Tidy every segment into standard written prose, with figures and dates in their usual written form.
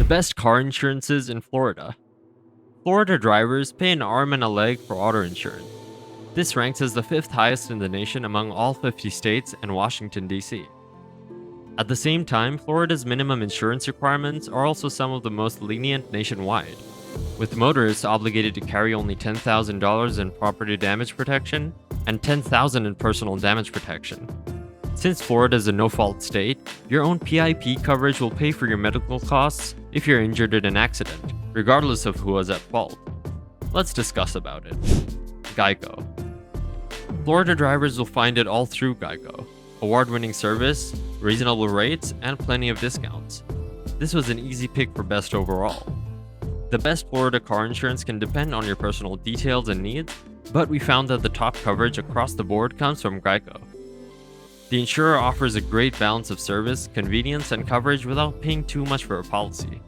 Best car insurances in Florida. Florida drivers pay an arm and a leg for auto insurance. This ranks as the fifth highest in the nation among all 50 states and Washington, D.C. At the same time, Florida's minimum insurance requirements are also some of the most lenient nationwide, with motorists obligated to carry only $10,000 in property damage protection and $10,000 in personal damage protection. Since Florida is a no-fault state, your own PIP coverage will pay for your medical costs if you're injured in an accident, regardless of who was at fault. Let's discuss about it. Geico. Florida drivers will find it all through Geico. Award-winning service, reasonable rates, and plenty of discounts. This was an easy pick for best overall. The best Florida car insurance can depend on your personal details and needs, but we found that the top coverage across the board comes from Geico. The insurer offers a great balance of service, convenience, and coverage without paying too much for a policy.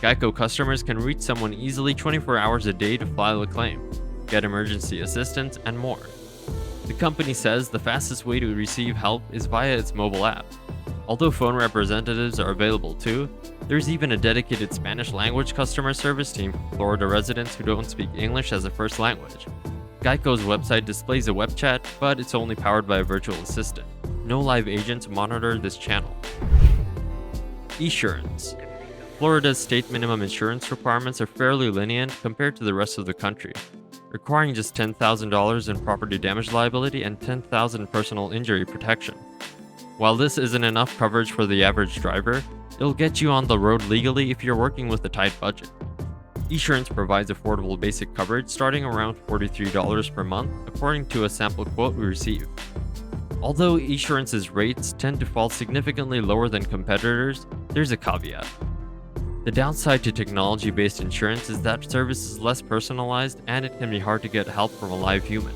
Geico customers can reach someone easily 24 hours a day to file a claim, get emergency assistance, and more. The company says the fastest way to receive help is via its mobile app. Although phone representatives are available too, there's even a dedicated Spanish language customer service team for Florida residents who don't speak English as a first language. Geico's website displays a web chat, but it's only powered by a virtual assistant. No live agents monitor this channel. Esurance. Florida's state minimum insurance requirements are fairly lenient compared to the rest of the country, requiring just $10,000 in property damage liability and $10,000 in personal injury protection. While this isn't enough coverage for the average driver, it'll get you on the road legally if you're working with a tight budget. Esurance provides affordable basic coverage starting around $43 per month, according to a sample quote we received. Although Esurance's rates tend to fall significantly lower than competitors, there's a caveat. The downside to technology-based insurance is that service is less personalized and it can be hard to get help from a live human.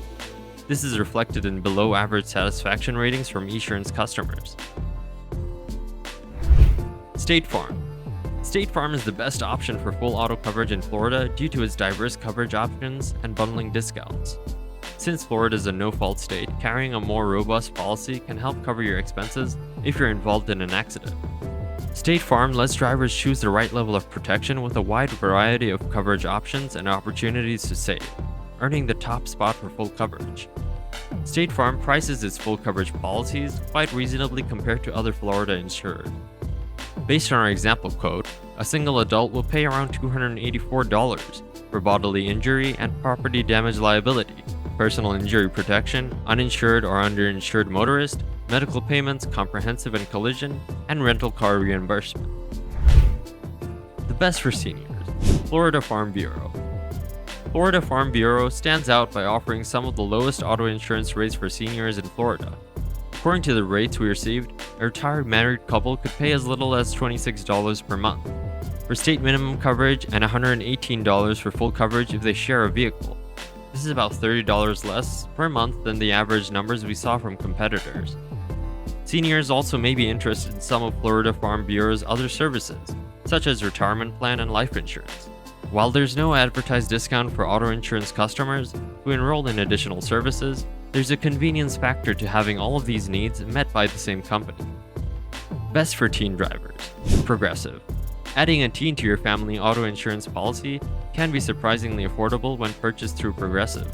This is reflected in below-average satisfaction ratings from Esurance customers. State Farm. State Farm is the best option for full auto coverage in Florida due to its diverse coverage options and bundling discounts. Since Florida is a no-fault state, carrying a more robust policy can help cover your expenses if you're involved in an accident. State Farm lets drivers choose the right level of protection with a wide variety of coverage options and opportunities to save, earning the top spot for full coverage. State Farm prices its full coverage policies quite reasonably compared to other Florida insurers. Based on our example quote, a single adult will pay around $284 for bodily injury and property damage liability, personal injury protection, uninsured or underinsured motorist, medical payments, comprehensive and collision, and rental car reimbursement. The best for seniors. Florida Farm Bureau. Florida Farm Bureau stands out by offering some of the lowest auto insurance rates for seniors in Florida. According to the rates we received, a retired married couple could pay as little as $26 per month for state minimum coverage and $118 for full coverage if they share a vehicle. This is about $30 less per month than the average numbers we saw from competitors. Seniors also may be interested in some of Florida Farm Bureau's other services, such as retirement plan and life insurance. While there's no advertised discount for auto insurance customers who enroll in additional services, there's a convenience factor to having all of these needs met by the same company. Best for teen drivers. Progressive. Adding a teen to your family auto insurance policy can be surprisingly affordable when purchased through Progressive.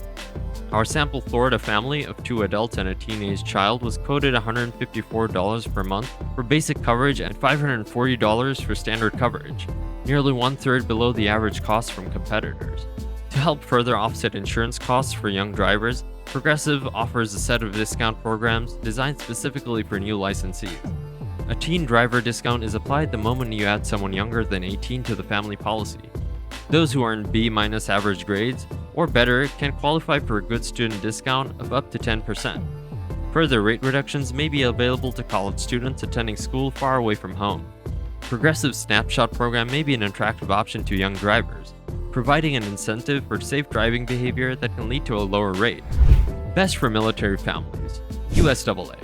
Our sample Florida family of 2 adults and a teenage child was quoted $154 per month for basic coverage and $540 for standard coverage, nearly 1/3 below the average cost from competitors. To help further offset insurance costs for young drivers, Progressive offers a set of discount programs designed specifically for new licensees. A teen driver discount is applied the moment you add someone younger than 18 to the family policy. Those who earn B- average grades or better can qualify for a good student discount of up to 10%. Further rate reductions may be available to college students attending school far away from home. Progressive's Snapshot program may be an attractive option to young drivers, providing an incentive for safe driving behavior that can lead to a lower rate. Best for military families. USAA.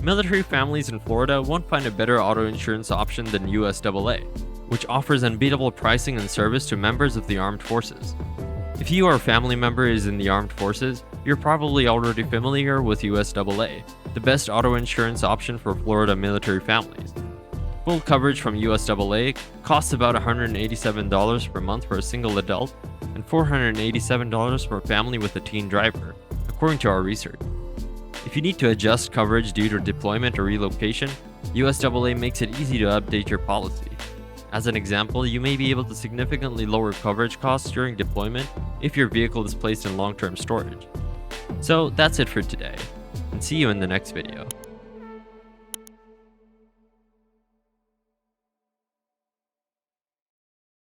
Military families in Florida won't find a better auto insurance option than USAA, which offers unbeatable pricing and service to members of the armed forces. If you or a family member is in the armed forces, you're probably already familiar with USAA, the best auto insurance option for Florida military families. Full coverage from USAA costs about $187 per month for a single adult and $487 for a family with a teen driver, according to our research. If you need to adjust coverage due to deployment or relocation, USAA makes it easy to update your policy. As an example, you may be able to significantly lower coverage costs during deployment if your vehicle is placed in long-term storage. So that's it for today, and see you in the next video.